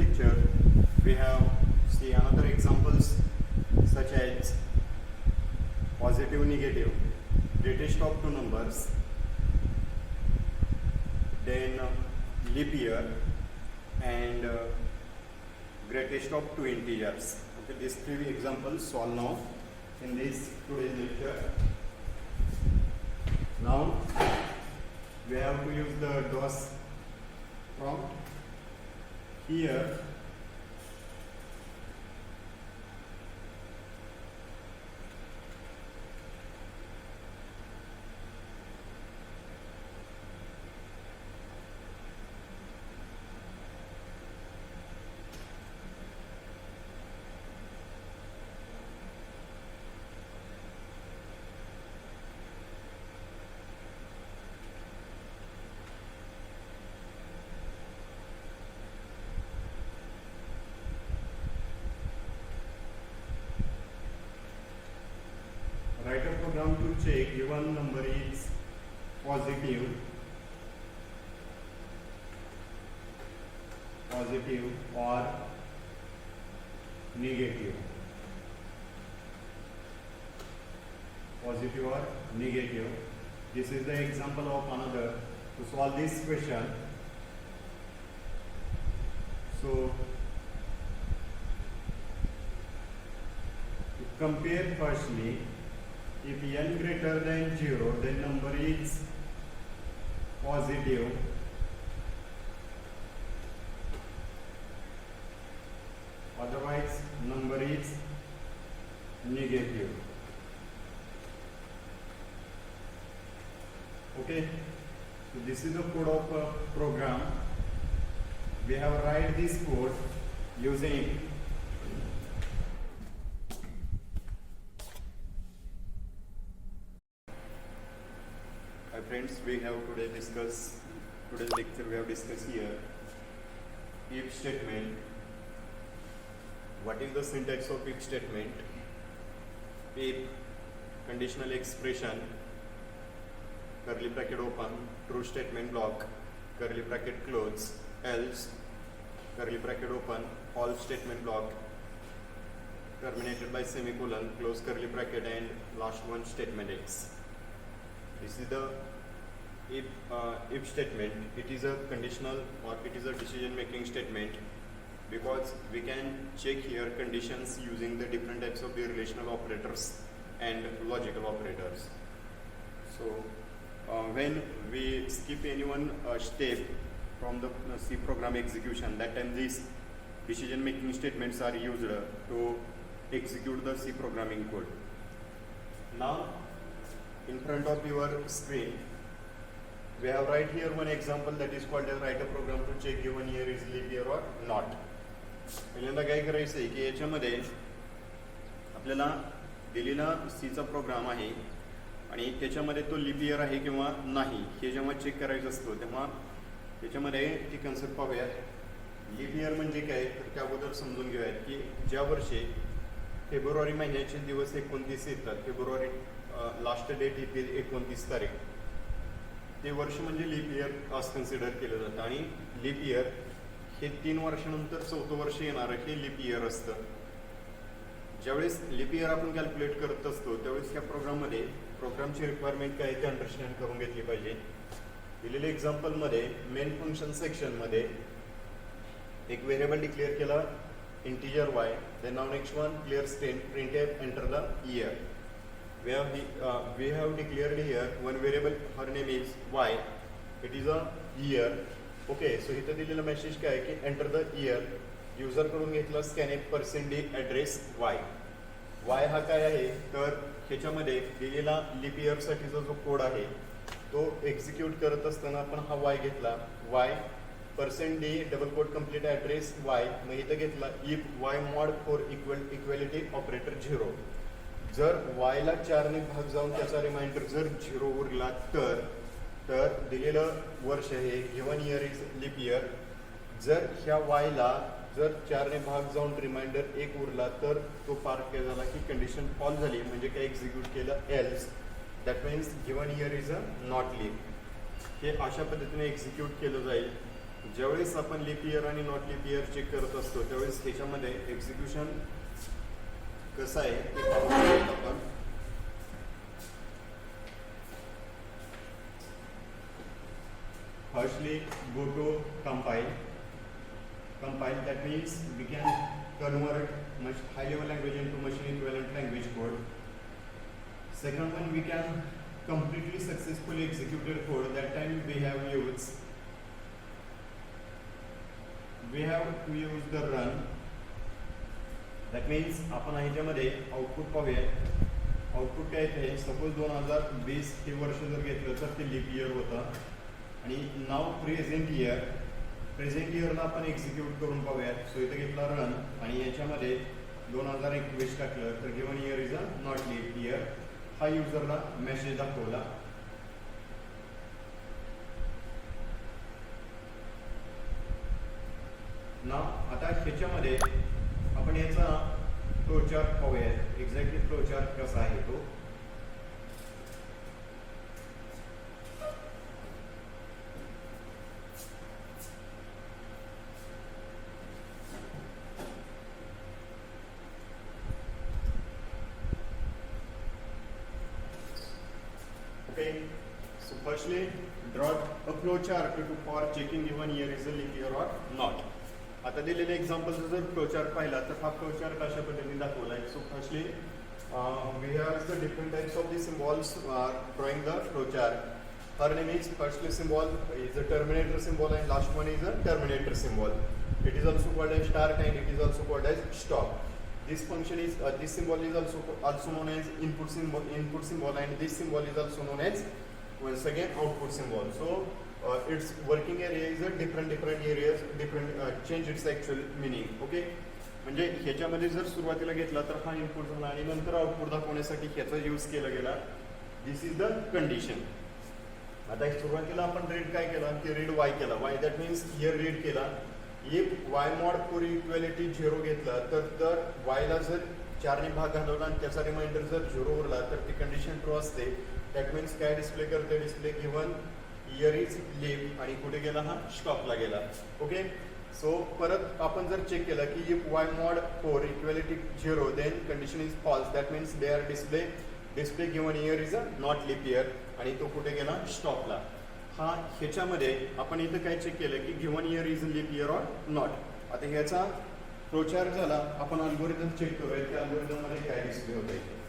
lecture we have see another examples such as positive, negative, greatest of two numbers, then leap year, and greatest of two integers. Okay, these three examples solve now in this today's lecture. Now we have to use the DOS prompt. Here write a program to check given number is positive or negative. Positive or negative. This is the example of another. To solve this question, so to compare firstly, if n greater than 0, then number is positive, otherwise number is negative. Okay, so this is the code of a program. We have write this code using friends. We have today's lecture we have discussed here if statement. What is the syntax of if statement? If conditional expression, curly bracket open, true statement block, curly bracket close, else, curly bracket open, false statement block, terminated by semicolon, close curly bracket, and last one statement X. This is the if statement. It is a conditional or it is a decision making statement because we can check here conditions using the different types of the relational operators and logical operators. So when we skip any one step from the C program execution, that time these decision making statements are used to execute the C programming code. Now in front of your screen we have right here one example that is called as write a program to check given year is leap year or not. पहिल्यांदा काय करायचं आहे की याच्यामध्ये आपल्याला दिलेला सीचा programme आहे आणि त्याच्यामध्ये तो लीप इयर आहे किंवा नाही हे जेव्हा चेक करायचं असतो तेव्हा त्याच्यामध्ये ती कन्सेप्ट पाहूयात. लीप इयर म्हणजे काय तर त्या अगोदर समजून घेऊयात की ज्या वर्षी फेब्रुवारी महिन्याचे दिवस 29 येतात, फेब्रुवारी लास्ट डेट येते 29 तारीख, ते वर्ष म्हणजे लीप इयर असं कन्सिडर केलं जातं. आणि लीप इयर हे 3 वर्षानंतर 4थं वर्ष येणारं हे लीप इयर असतं. ज्यावेळेस लीप इयर आपण कॅल्क्युलेट करत असतो त्यावेळेस ह्या प्रोग्राममध्ये प्रोग्रामची रिक्वायरमेंट काय ते अंडरस्टँड करून घेतली पाहिजे. दिलेल्या एक्झाम्पलमध्ये मेन फंक्शन सेक्शनमध्ये एक व्हेरिएबल डिक्लेअर केला integer Y, then now next one clear string print enter the year. We have declared here one variable, her name is y, it is a year. Okay, so इथे दिलेला message काय की enter the year. User कडून घेतला scanf percentage address y. y हा काय आहे तर ह्याच्यामध्ये दिलेला लीप इयर साठीचा जो कोड आहे तो एक्झिक्यूट करत असताना आपण हा y घेतला, y %d double quote complete address y. मग इथं घेतला if y mod for equality operator 0. जर y ला 4 ने भाग जाऊन त्याचा रिमाइंडर जर 0 उरला तर दिलेलं वर्ष हे given year is leap year. जर ह्या y ला जर 4 ने भाग जाऊन रिमाइंडर 1 उरला तर तो पार्ट काय झाला की कंडिशन फॉल झाली, म्हणजे काय एक्झिक्यूट केलं else. That means given year is a not leap. हे अशा पद्धतीने एक्झिक्यूट केलं जाईल ज्यावेळेस आपण लीप इयर आणि नॉट लीप इयर चेक करत असतो त्यावेळेस ह्याच्यामध्ये एक्झिक्युशन कसं आहे ते पाहूया आपण. Firstly, go to compile. That means we can convert high level language into machine equivalent language code. Second one, we can completely successfully execute code. That time we have to use the run. That means आपण ह्याच्यामध्ये output पाहूया. Output काय आहे, suppose 2020 हे वर्ष जर घेतलं तर ते लीप इयर होतं आणि नाव प्रेझेंट इयरला आपण एक्झिक्यूट करून पाहूया. सो इथे घेतला रन आणि याच्यामध्ये 2021 टाकलं तर given year is a not leap year हा युजरला मेसेज दाखवला. नाव आता ह्याच्यामध्ये आपण याचा फ्लोचार्ट पाहूया. एक्झॅक्टली फ्लोचार्ट कसा आहे तो. Okay, so firstly draw a flow chart for checking given year is a leap year or not. आता दिलेले एक्झाम्पल जर फ्लो चार्ट पाहिला तर हा फ्लो चार्ट अशा पद्धतीने दाखवला आहे. So firstly we have the different types of the symbols drawing the flow chart. Her name is firstly symbol is a terminator symbol and last one is a terminator symbol. It is also called as start and it is also called as stop. This function is this symbol is also known as input symbol and this symbol is also known as once again output symbol. So its working area is a different areas change its actual meaning. Okay, म्हणजे ह्याच्यामध्ये जर सुरुवातीला घेतला तर हा input झाला आणि नंतर आउटपुट दाखवण्यासाठी ह्याचा यूज केला गेला. This is the condition. आता सुरुवातीला आपण रीड काय केला की रीड वाय केला. वाय दॅट मीन्स हिअर रीड केला. If Y mod for equality 0 घेतला तर वायला जर 4 ने भाग घालवला आणि त्याचा रिमाइंडर जर 0 उरला तर ती कंडिशन ट्रू असते. दॅट मीन्स काय डिस्प्ले करते, display given year is leap आणि कुठे गेला हा स्टॉपला गेला. ओके, सो परत आपण जर चेक केला की if Y mod for equality 0 then condition is false. That means they are display given year is a not leap year आणि तो कुठे गेला स्टॉपला. हा ह्याच्यामध्ये आपण इथं काय चेक केलं की given year is leap year or not. आता ह्याचा फ्लोचार्ट झाला. आपण अल्गोरिदम चेक करूया की अल्गोरिदम मध्ये काय डिस्प्ले होत आहे.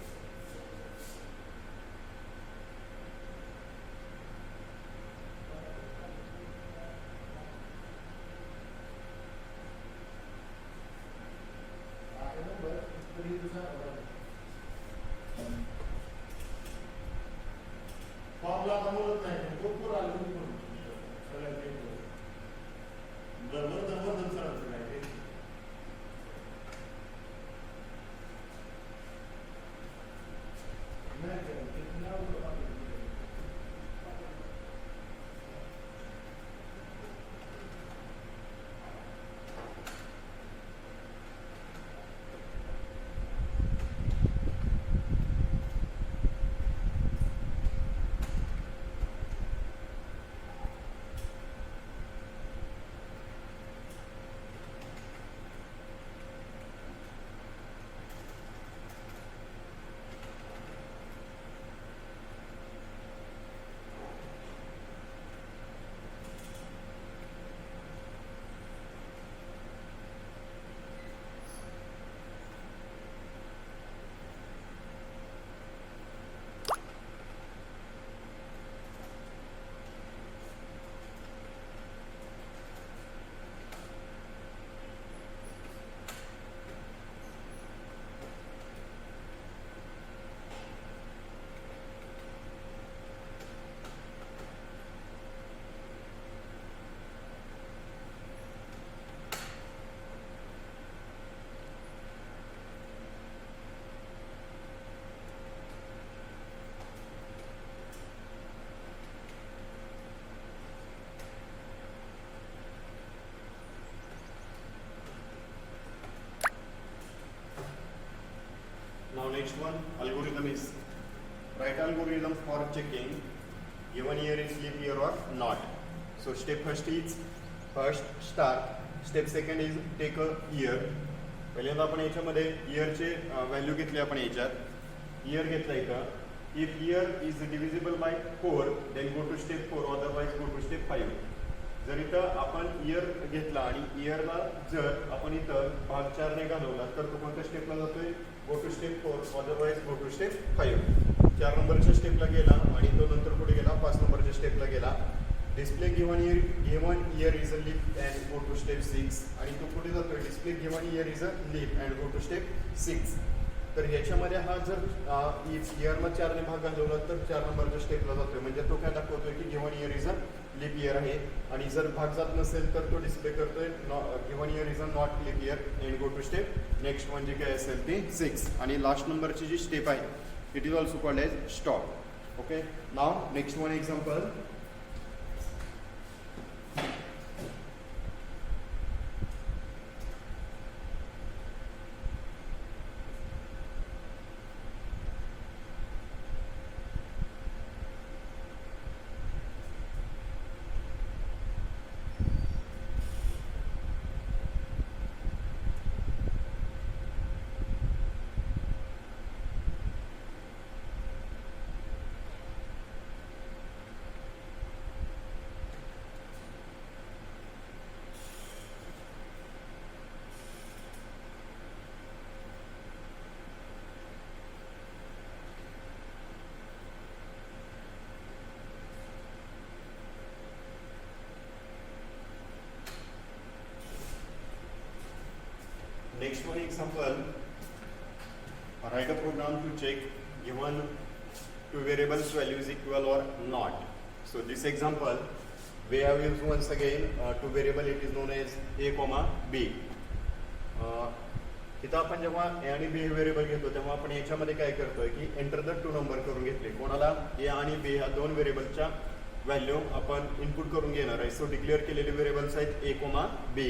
Now next one algorithm is write algorithm for checking given year is leap year or not. So step first is first start. Step second is take a year. पहिल्यांदा आपण याच्यामध्ये इयरचे value घेतली आपण याच्यात इयर घेतला इथं. If year is divisible by 4 then go to step 4 otherwise go to step 5. जर इथं आपण इयर घेतला आणि इयरला जर आपण इथं भाग 4 ने घालवला तर तो कोणत्या स्टेपला जातोय? Go to step 4 otherwise go to step 5. 4 नंबरच्या स्टेपला गेला आणि तो नंतर पुढे गेला 5 नंबरच्या स्टेपला गेला. Display given year is a leap and go to step 6. आणि तो पुढे जातोय display given year is a leap and go to step 6. तर ह्याच्यामध्ये हा जर इयरला 4 ने भाग घालवला तर 4 नंबरच्या स्टेपला जातोय. म्हणजे तो काय दाखवतोय की given year is a leap year आहे. आणि जर भाग जात नसेल तर तो डिस्प्ले करतोय given year is a not leap year and go to step next म्हणजे काय असेल ती 6. आणि लास्ट नंबरची जी स्टेप आहे it is also called as stop. Okay, now next one example. Next one example, write a program to check given two variables value is equal or not. So this example, we have used once again two variable, it is known as a comma b. इथं आपण जेव्हा ए आणि B हे variable घेतो तेव्हा आपण याच्यामध्ये काय करतोय की एंटर द टू नंबर करून घेतले. कोणाला? ए आणि बी ह्या दोन व्हेरिएबलच्या व्हॅल्यू आपण इनपुट करून घेणार आहे. सो डिक्लेअर केलेले व्हेरिएबल्स आहेत ए कोमा बी.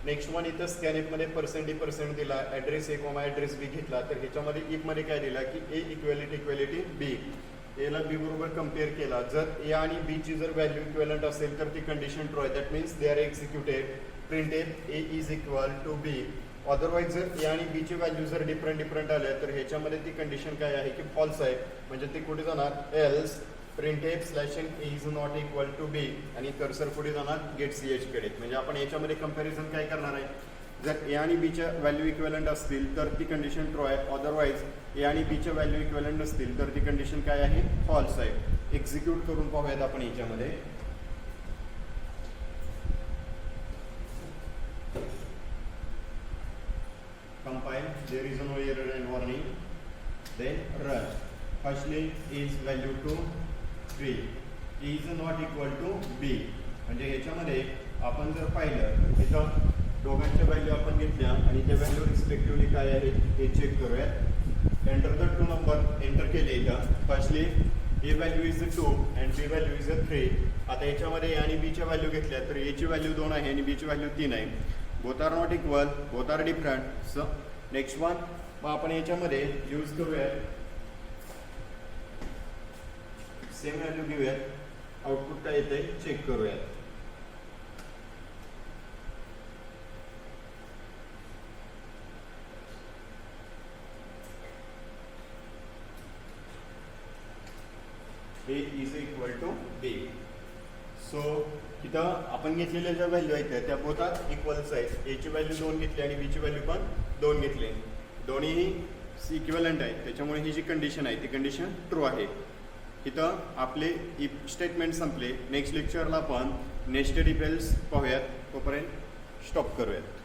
नेक्स्ट वन इथं स्कॅनएफ मध्ये % दिला, ॲड्रेस ए कोमा ॲड्रेस बी घेतला. तर ह्याच्यामध्ये इफ मध्ये काय दिला की ए इक्वेलिटी बी. एला बी बरोबर कम्पेअर केला. जर ए आणि बी ची जर व्हॅल्यू इक्वेलंट असेल तर ती कंडिशन ट्रू आहे. That means they are executed. Print F A is equal to B. Otherwise जर ए आणि बी ची व्हॅल्यू जर डिफरंट आल्या तर ह्याच्यामध्ये ती कंडिशन काय आहे की फॉल्स आहे. म्हणजे ती कुठे जाणार? Else print F slash N A is not equal to B. आणि कर्सर पुढे जाणार गेट सी एच कडे. म्हणजे आपण याच्यामध्ये कंपॅरिझन काय करणार आहे? जर ए आणि बीच्या व्हॅल्यू इक्वेलंट असतील तर ती कंडिशन ट्रू आहे. अदरवाईज ए आणि बीच्या व्हॅल्यू इक्वेलंट नसतील तर ती कंडिशन काय आहे? फॉल्स आहे. एक्झिक्यूट करून पाहूयात आपण याच्यामध्ये. Compile, there is no error and warning. Then run. Firstly is value to 3 is not equal to b. म्हणजे ह्याच्यामध्ये आपण जर पाहिलं इथं दोघांच्या व्हॅल्यू आपण घेतल्या आणि त्या व्हॅल्यू रिस्पेक्टिव्हली काय आहे हे चेक करूयात. Enter the two number enter केले इथं. Firstly A value is 2 and B value is 3. आता याच्यामध्ये ए आणि बीच्या व्हॅल्यू घेतल्या तर ए ची व्हॅल्यू 2 आहे आणि बी ची व्हॅल्यू 3 आहे. Both are not equal, both are different. So next one मग आपण याच्यामध्ये यूज करूयात सेम व्हॅल्यू घेऊयात. आउटपुट काय येते चेक करूयात. ए इज इक्वल टू बी. सो इथं आपण घेतलेल्या ज्या व्हॅल्यू आहेत त्या बोथात इक्वल्स आहेत. ए ची व्हॅल्यू 2 घेतली आणि बी ची व्हॅल्यू पण 2 घेतली. दोन्हीही इक्विव्हलंट आहेत. त्याच्यामुळे ही जी कंडिशन आहे ती कंडिशन ट्रू आहे. इथं आपले इफ स्टेटमेंट संपले. नेक्स्ट लेक्चरला आपण नेस्टेड इफ एल्स पाहूयात. तोपर्यंत स्टॉप करूयात.